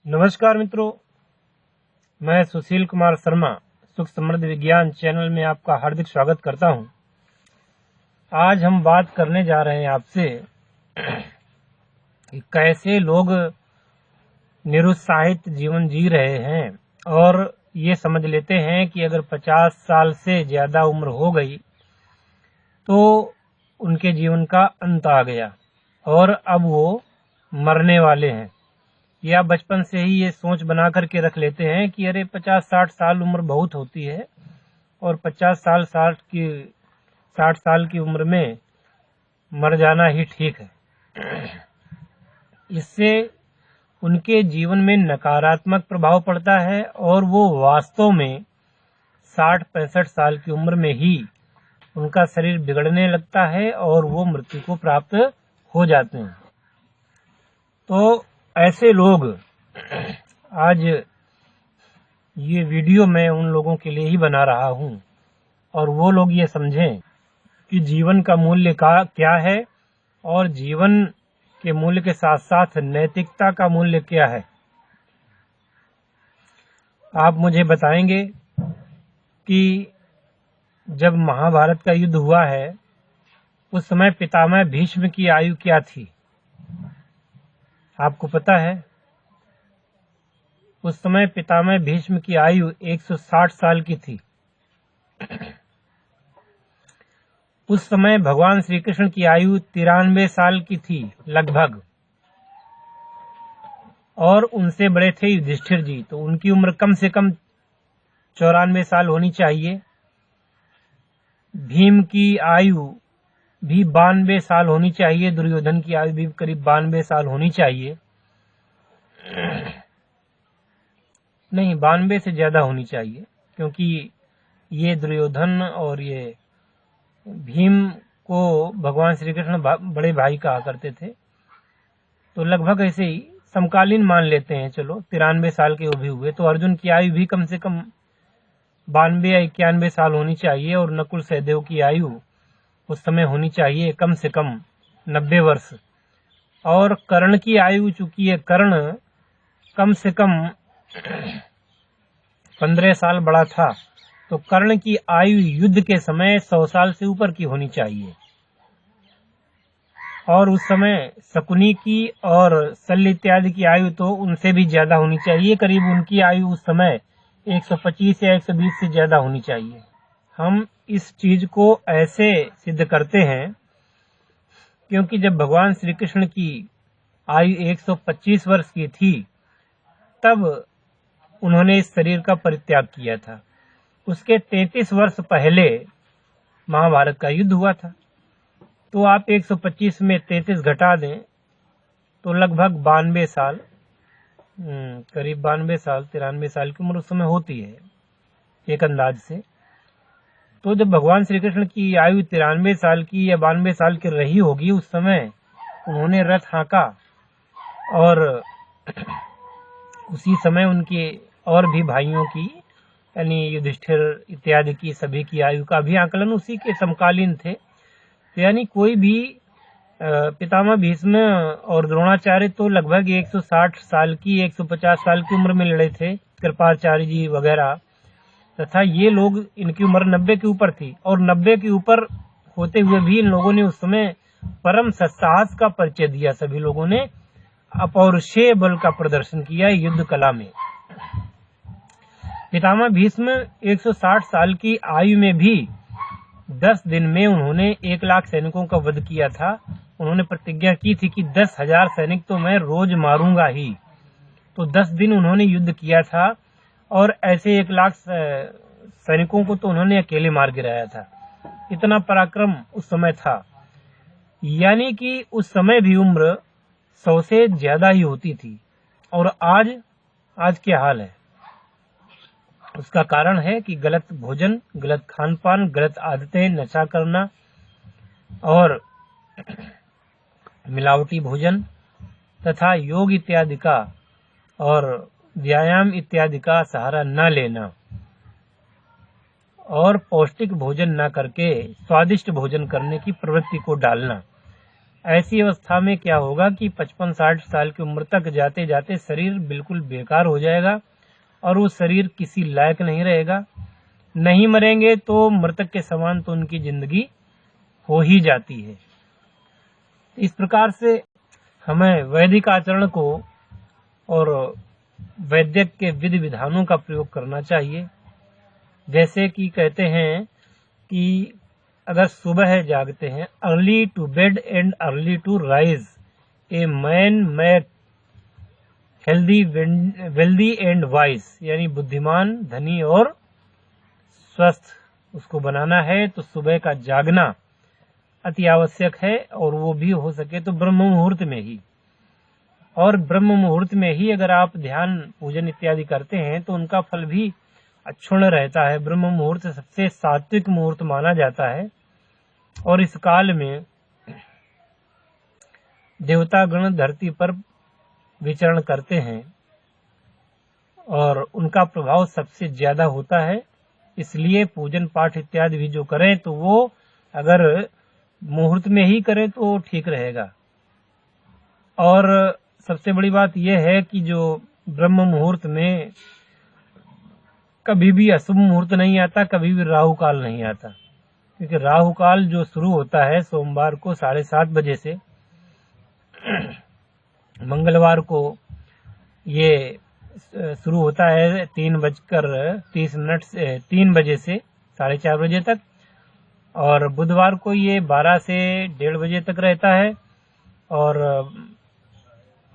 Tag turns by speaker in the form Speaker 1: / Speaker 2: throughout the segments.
Speaker 1: नमस्कार मित्रों, मैं सुशील कुमार शर्मा सुख समृद्ध विज्ञान चैनल में आपका हार्दिक स्वागत करता हूं। आज हम बात करने जा रहे हैं आपसे कि कैसे लोग निरुत्साहित जीवन जी रहे हैं और ये समझ लेते हैं कि अगर 50 साल से ज्यादा उम्र हो गई तो उनके जीवन का अंत आ गया और अब वो मरने वाले हैं, या बचपन से ही ये सोच बना करके रख लेते हैं कि अरे 50-60 साल उम्र बहुत होती है और 60 साल की उम्र में मर जाना ही ठीक है। इससे उनके जीवन में नकारात्मक प्रभाव पड़ता है और वो वास्तव में 60-65 साल की उम्र में ही उनका शरीर बिगड़ने लगता है और वो मृत्यु को प्राप्त हो जाते हैं। तो ऐसे लोग, आज ये वीडियो मैं उन लोगों के लिए ही बना रहा हूं और वो लोग ये समझें कि जीवन का मूल्य क्या है और जीवन के मूल्य के साथ साथ नैतिकता का मूल्य क्या है। आप मुझे बताएंगे कि जब महाभारत का युद्ध हुआ है उस समय पितामह भीष्म की आयु क्या थी? आपको पता है? उस समय पितामह भीष्म की आयु 160 साल की थी। उस समय भगवान श्री कृष्ण की आयु 93 साल की थी लगभग, और उनसे बड़े थे युधिष्ठिर जी, तो उनकी उम्र कम से कम 94 साल होनी चाहिए। भीम की आयु भी 92 साल होनी चाहिए, दुर्योधन की आयु भी करीब 92 साल होनी चाहिए। नहीं, 92 से ज्यादा होनी चाहिए, क्योंकि ये दुर्योधन और ये भीम को भगवान श्री कृष्ण बड़े भाई कहा करते थे, तो लगभग ऐसे ही समकालीन मान लेते हैं। चलो 93 साल के वो भी हुए, तो अर्जुन की आयु भी कम से कम 92 या 91 साल होनी चाहिए, और नकुल सहदेव की आयु उस समय होनी चाहिए कम से कम 90 वर्ष। और कर्ण की आयु, चूंकि ये कर्ण कम से कम 15 साल बड़ा था, तो कर्ण की आयु युद्ध के समय 100 साल से ऊपर की होनी चाहिए। और उस समय शकुनी की और शल्य इत्यादि की आयु तो उनसे भी ज्यादा होनी चाहिए, करीब उनकी आयु उस समय 125 या 120 से ज्यादा होनी चाहिए। हम इस चीज को ऐसे सिद्ध करते हैं क्योंकि जब भगवान श्री कृष्ण की आयु 125 वर्ष की थी तब उन्होंने इस शरीर का परित्याग किया था। उसके 33 वर्ष पहले महाभारत का युद्ध हुआ था, तो आप 125 में 33 घटा दें तो लगभग 92 साल, करीब 92 साल 93 साल की उम्र उस समय होती है एक अंदाज से। तो जब भगवान श्री कृष्ण की आयु 93 साल की या 92 साल की रही होगी, उस समय उन्होंने रथ हाँका और उसी समय उनके और भी भाइयों की, यानी युधिष्ठिर इत्यादि की सभी की आयु का भी आकलन उसी के समकालीन थे। तो यानी कोई भी पितामह भीष्म और द्रोणाचार्य तो लगभग 160 साल की 150 साल की उम्र में लड़े थे, कृपाचार्य जी वगैरह, तथा ये लोग, इनकी उम्र 90 के ऊपर थी। और 90 के ऊपर होते हुए भी इन लोगों ने उस समय परम साहस का परिचय दिया। सभी लोगों ने अपौरुषेय बल का प्रदर्शन किया युद्ध कला में। पितामह भीष्म 160 साल की आयु में भी 10 दिन में उन्होंने 1 लाख सैनिकों का वध किया था। उन्होंने प्रतिज्ञा की थी कि 10,000 सैनिक तो मैं रोज मारूंगा ही। तो 10 दिन उन्होंने युद्ध किया था और ऐसे 1 लाख सैनिकों को तो उन्होंने अकेले मार गिराया था। इतना पराक्रम उस समय था। यानी कि उस समय भी उम्र 100 से ज्यादा ही होती थी। और आज क्या हाल है? उसका कारण है कि गलत भोजन, गलत खान पान, गलत आदतें, नशा करना और मिलावटी भोजन तथा योग इत्यादि का और व्यायाम इत्यादि का सहारा न लेना और पौष्टिक भोजन न करके स्वादिष्ट भोजन करने की प्रवृत्ति को डालना, ऐसी अवस्था में क्या होगा कि 55-60 साल की उम्र तक जाते जाते शरीर बिल्कुल बेकार हो जाएगा और वो शरीर किसी लायक नहीं रहेगा। नहीं मरेंगे तो मृतक के समान तो उनकी जिंदगी हो ही जाती है। इस प्रकार से हमें वैदिक आचरण को और वैद्यक के विधि विधानों का प्रयोग करना चाहिए। जैसे कि कहते हैं कि अगर सुबह जागते हैं, early to bed and early to rise, a man make healthy wealthy and wise, यानी बुद्धिमान, धनी और स्वस्थ उसको बनाना है तो सुबह का जागना अति आवश्यक है, और वो भी हो सके तो ब्रह्म मुहूर्त में ही। और ब्रह्म मुहूर्त में ही अगर आप ध्यान पूजन इत्यादि करते हैं तो उनका फल भी अक्षुण्ण रहता है। ब्रह्म मुहूर्त सबसे सात्विक मुहूर्त माना जाता है और इस काल में देवतागण धरती पर विचरण करते हैं और उनका प्रभाव सबसे ज्यादा होता है। इसलिए पूजन पाठ इत्यादि भी जो करें तो वो अगर मुहूर्त में ही करें तो ठीक रहेगा। और सबसे बड़ी बात यह है कि जो ब्रह्म मुहूर्त में कभी भी अशुभ मुहूर्त नहीं आता, कभी भी राहु काल नहीं आता, क्योंकि राहु काल जो शुरू होता है सोमवार को 7:30 बजे से, मंगलवार को ये शुरू होता है 3:30 से 3 बजे से 4:30 बजे तक, और बुधवार को ये 12 से 1:30 बजे तक रहता है, और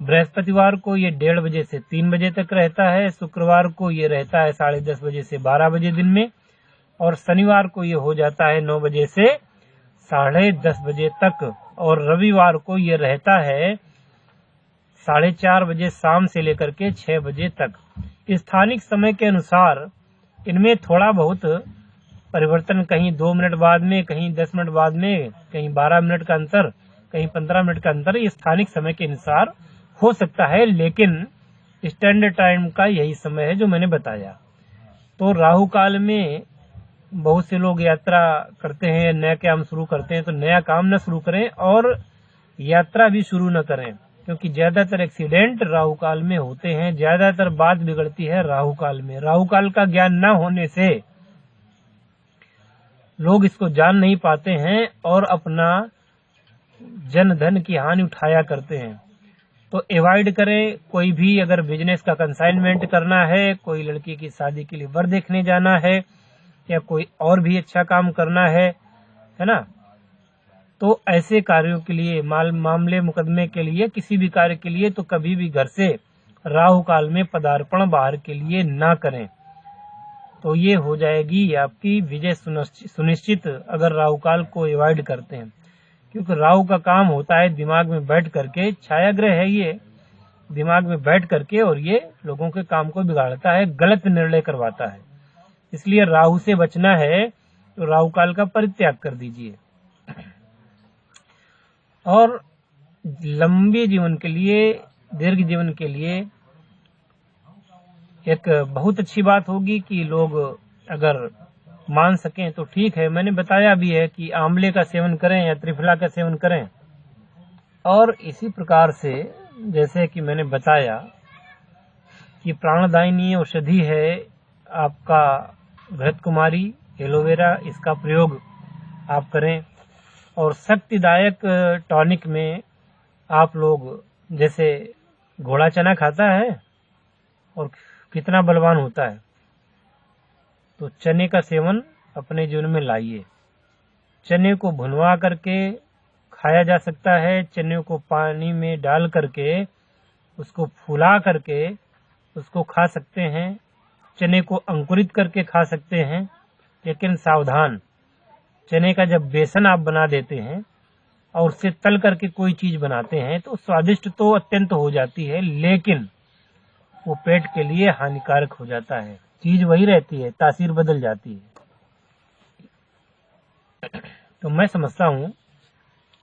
Speaker 1: बृहस्पतिवार को ये 1:30 बजे से 3 बजे तक रहता है, शुक्रवार को ये रहता है 10:30 बजे से 12 बजे दिन में, और शनिवार को ये हो जाता है 9 बजे से 10:30 बजे तक, और रविवार को ये रहता है 4:30 बजे शाम से लेकर के 6 बजे तक। स्थानिक समय के अनुसार इनमें थोड़ा बहुत परिवर्तन, कहीं 2 मिनट बाद में, कहीं 10 मिनट बाद में, कहीं 12 मिनट का अंतर, कहीं 15 मिनट का अंतर, ये स्थानिक समय के अनुसार हो सकता है, लेकिन स्टैंडर्ड टाइम का यही समय है जो मैंने बताया। तो राहु काल में बहुत से लोग यात्रा करते हैं, नया काम शुरू करते हैं, तो नया काम न शुरू करें और यात्रा भी शुरू न करें, क्योंकि ज्यादातर एक्सीडेंट राहु काल में होते हैं, ज्यादातर बात बिगड़ती है राहु काल में। राहु काल का ज्ञान न होने से लोग इसको जान नहीं पाते हैं और अपना जन धन की हानि उठाया करते हैं। तो अवॉइड करें। कोई भी अगर बिजनेस का कंसाइनमेंट करना है, कोई लड़की की शादी के लिए वर देखने जाना है, या कोई और भी अच्छा काम करना है ना, तो ऐसे कार्यों के लिए, मामले मुकदमे के लिए, किसी भी कार्य के लिए तो कभी भी घर से राहु काल में पदार्पण बाहर के लिए ना करें। तो ये हो जाएगी आपकी विजय सुनिश्चित अगर राहु काल को अवॉइड करते हैं, क्योंकि राहु का काम होता है दिमाग में बैठ करके, छायाग्रह है ये, दिमाग में बैठ करके, और ये लोगों के काम को बिगाड़ता है, गलत निर्णय करवाता है। इसलिए राहु से बचना है तो राहु काल का परित्याग कर दीजिए। और लंबे जीवन के लिए, दीर्घ जीवन के लिए एक बहुत अच्छी बात होगी कि लोग अगर मान सकें तो ठीक है। मैंने बताया भी है कि आंवले का सेवन करें या त्रिफला का सेवन करें। और इसी प्रकार से जैसे कि मैंने बताया कि प्राणदायिनी औषधि है आपका घृत कुमारी, एलोवेरा, इसका प्रयोग आप करें। और शक्तिदायक टॉनिक में आप लोग, जैसे घोड़ा चना खाता है और कितना बलवान होता है, तो चने का सेवन अपने जीवन में लाइए। चने को भुनवा करके खाया जा सकता है, चने को पानी में डाल करके उसको फुला करके उसको खा सकते हैं, चने को अंकुरित करके खा सकते हैं। लेकिन सावधान, चने का जब बेसन आप बना देते हैं और उससे तल करके कोई चीज बनाते हैं तो स्वादिष्ट तो अत्यंत हो जाती है, लेकिन वो पेट के लिए हानिकारक हो जाता है। चीज वही रहती है, तासीर बदल जाती है। तो मैं समझता हूँ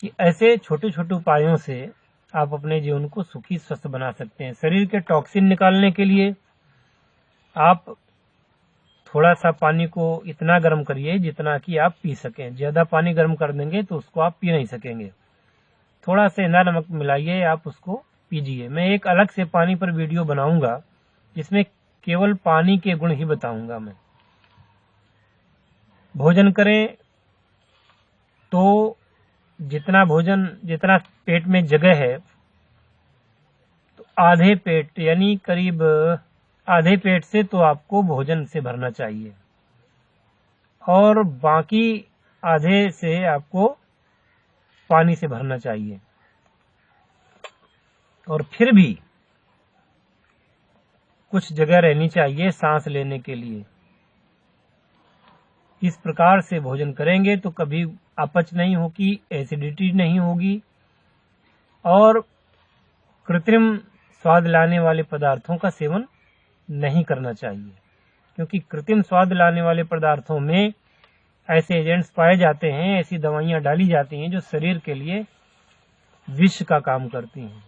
Speaker 1: कि ऐसे छोटे छोटे उपायों से आप अपने जीवन को सुखी स्वस्थ बना सकते हैं। शरीर के टॉक्सिन निकालने के लिए आप थोड़ा सा पानी को इतना गर्म करिए जितना कि आप पी सकें। ज्यादा पानी गर्म कर देंगे तो उसको आप पी नहीं सकेंगे। थोड़ा सेंधा नमक मिलाइए, आप उसको पीजिए। मैं एक अलग से पानी पर वीडियो बनाऊंगा जिसमें केवल पानी के गुण ही बताऊंगा मैं। भोजन करें तो जितना पेट में जगह है, तो आधे पेट यानी करीब आधे पेट से तो आपको भोजन से भरना चाहिए, और बाकी आधे से आपको पानी से भरना चाहिए। और फिर भी कुछ जगह रहनी चाहिए सांस लेने के लिए। इस प्रकार से भोजन करेंगे तो कभी अपच नहीं होगी, एसिडिटी नहीं होगी, और कृत्रिम स्वाद लाने वाले पदार्थों का सेवन नहीं करना चाहिए, क्योंकि कृत्रिम स्वाद लाने वाले पदार्थों में ऐसे एजेंट्स पाए जाते हैं, ऐसी दवाइयां डाली जाती हैं जो शरीर के लिए विष का काम करती हैं।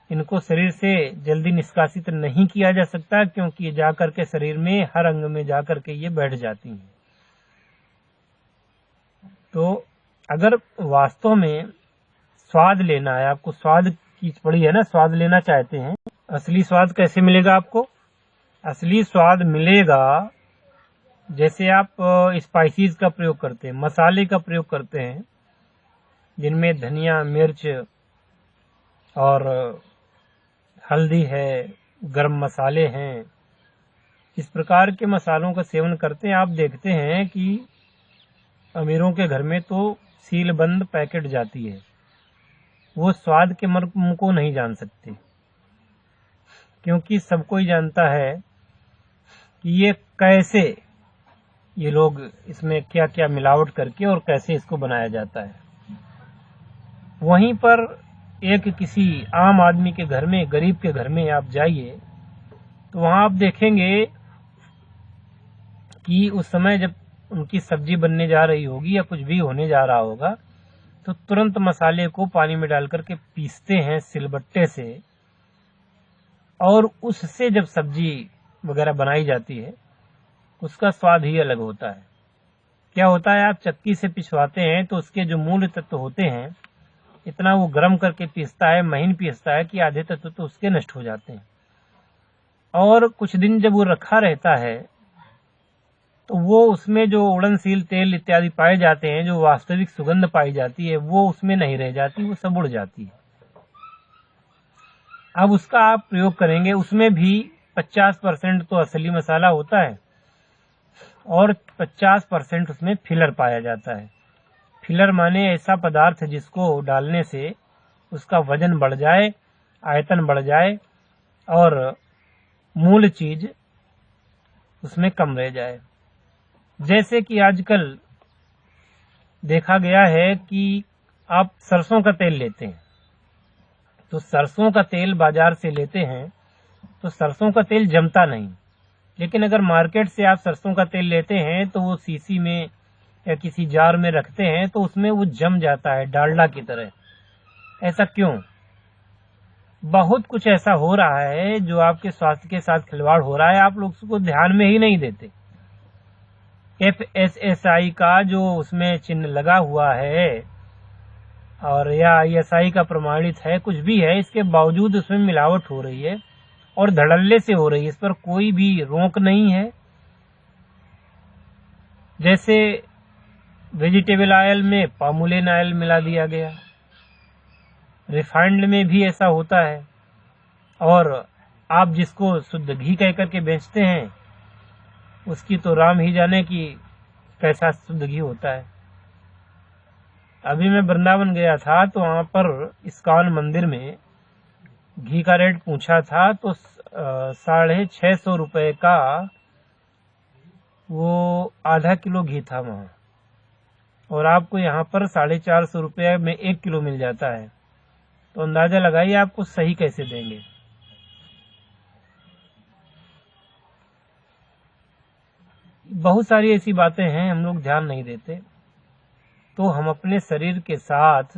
Speaker 1: इनको शरीर से जल्दी निष्कासित नहीं किया जा सकता, क्योंकि ये जाकर के शरीर में हर अंग में जाकर के ये बैठ जाती हैं। तो अगर वास्तव में स्वाद लेना है, आपको स्वाद की पड़ी है ना, स्वाद लेना चाहते हैं, असली स्वाद कैसे मिलेगा आपको? असली स्वाद मिलेगा जैसे आप स्पाइसेस का प्रयोग करते हैं, मसाले का प्रयोग करते हैं, जिनमें धनिया, मिर्च और हल्दी है, गरम मसाले हैं। इस प्रकार के मसालों का सेवन करते हैं। आप देखते हैं कि अमीरों के घर में तो सील बंद पैकेट जाती है, वो स्वाद के मर्म को नहीं जान सकते, क्योंकि सबको ही जानता है कि ये लोग इसमें क्या क्या मिलावट करके और कैसे इसको बनाया जाता है। वहीं पर एक किसी आम आदमी के घर में, गरीब के घर में आप जाइए तो वहां आप देखेंगे कि उस समय जब उनकी सब्जी बनने जा रही होगी या कुछ भी होने जा रहा होगा, तो तुरंत मसाले को पानी में डाल करके पीसते हैं सिलबट्टे से, और उससे जब सब्जी वगैरह बनाई जाती है उसका स्वाद ही अलग होता है। क्या होता है, आप चक्की से पिसवाते हैं तो उसके जो मूल तत्व होते हैं, इतना वो गर्म करके पीसता है, महीन पीसता है कि आधे तत्व तो उसके नष्ट हो जाते हैं। और कुछ दिन जब वो रखा रहता है तो वो उसमें जो उड़नसील तेल इत्यादि पाए जाते हैं, जो वास्तविक सुगंध पाई जाती है, वो उसमें नहीं रह जाती, वो सब उड़ जाती है। अब उसका आप प्रयोग करेंगे, उसमें भी 50% तो असली मसाला होता है और 50% उसमें फिलर पाया जाता है। फिलर माने ऐसा पदार्थ जिसको डालने से उसका वजन बढ़ जाए, आयतन बढ़ जाए और मूल चीज उसमें कम रह जाए। जैसे कि आजकल देखा गया है कि आप सरसों का तेल लेते हैं, तो सरसों का तेल बाजार से लेते हैं तो सरसों का तेल जमता नहीं, लेकिन अगर मार्केट से आप सरसों का तेल लेते हैं तो वो सीसी में या किसी जार में रखते हैं तो उसमें वो जम जाता है डालडा की तरह। ऐसा क्यों? बहुत कुछ ऐसा हो रहा है जो आपके स्वास्थ्य के साथ खिलवाड़ हो रहा है, आप लोग उसको ध्यान में ही नहीं देते। FSSAI का जो उसमें चिन्ह लगा हुआ है और या ISI का प्रमाणित है, कुछ भी है, इसके बावजूद उसमें मिलावट हो रही है और धड़ल्ले से हो रही है, इस पर कोई भी रोक नहीं है। जैसे वेजिटेबल ऑयल में पामोलिन ऑयल मिला दिया गया, रिफाइंड में भी ऐसा होता है, और आप जिसको शुद्ध घी कह करके बेचते हैं उसकी तो राम ही जाने कि कैसा शुद्ध घी होता है। अभी मैं वृंदावन गया था तो वहां पर इस्कॉन मंदिर में घी का रेट पूछा था तो 650 रुपए का वो आधा किलो घी था वहां, और आपको यहाँ पर 450 रुपये में 1 किलो मिल जाता है। तो अंदाजा लगाइए आपको सही कैसे देंगे। बहुत सारी ऐसी बातें हैं हम लोग ध्यान नहीं देते, तो हम अपने शरीर के साथ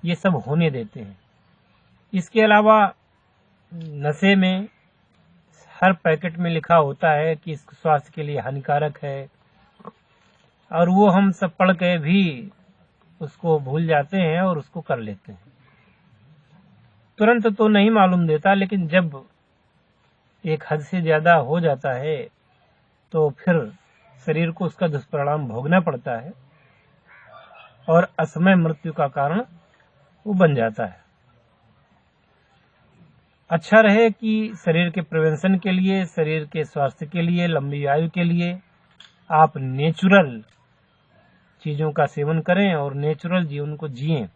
Speaker 1: ये सब होने देते हैं। इसके अलावा नशे में हर पैकेट में लिखा होता है कि इसको स्वास्थ्य के लिए हानिकारक है, और वो हम सब पढ़ के भी उसको भूल जाते हैं और उसको कर लेते हैं। तुरंत तो नहीं मालूम देता, लेकिन जब एक हद से ज्यादा हो जाता है तो फिर शरीर को उसका दुष्परिणाम भोगना पड़ता है और असमय मृत्यु का कारण वो बन जाता है। अच्छा रहे कि शरीर के प्रिवेंशन के लिए, शरीर के स्वास्थ्य के लिए, लंबी आयु के लिए आप नेचुरल चीजों का सेवन करें और नेचुरल जीवन को जिएं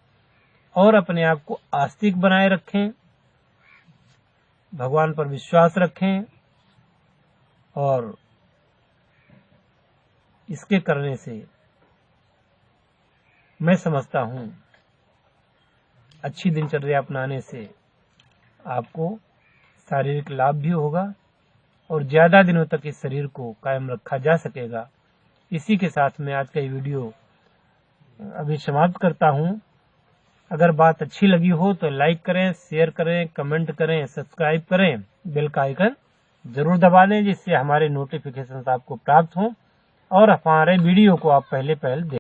Speaker 1: और अपने आप को आस्तिक बनाए रखें, भगवान पर विश्वास रखें। और इसके करने से मैं समझता हूं अच्छी दिनचर्या अपनाने से आपको शारीरिक लाभ भी होगा और ज्यादा दिनों तक इस शरीर को कायम रखा जा सकेगा। इसी के साथ मैं आज का ये वीडियो अभी समाप्त करता हूं। अगर बात अच्छी लगी हो तो लाइक करें, शेयर करें, कमेंट करें, सब्सक्राइब करें, बेल का आइकन जरूर दबा दें जिससे हमारे नोटिफिकेशन आपको प्राप्त हों और हमारे वीडियो को आप पहले दें।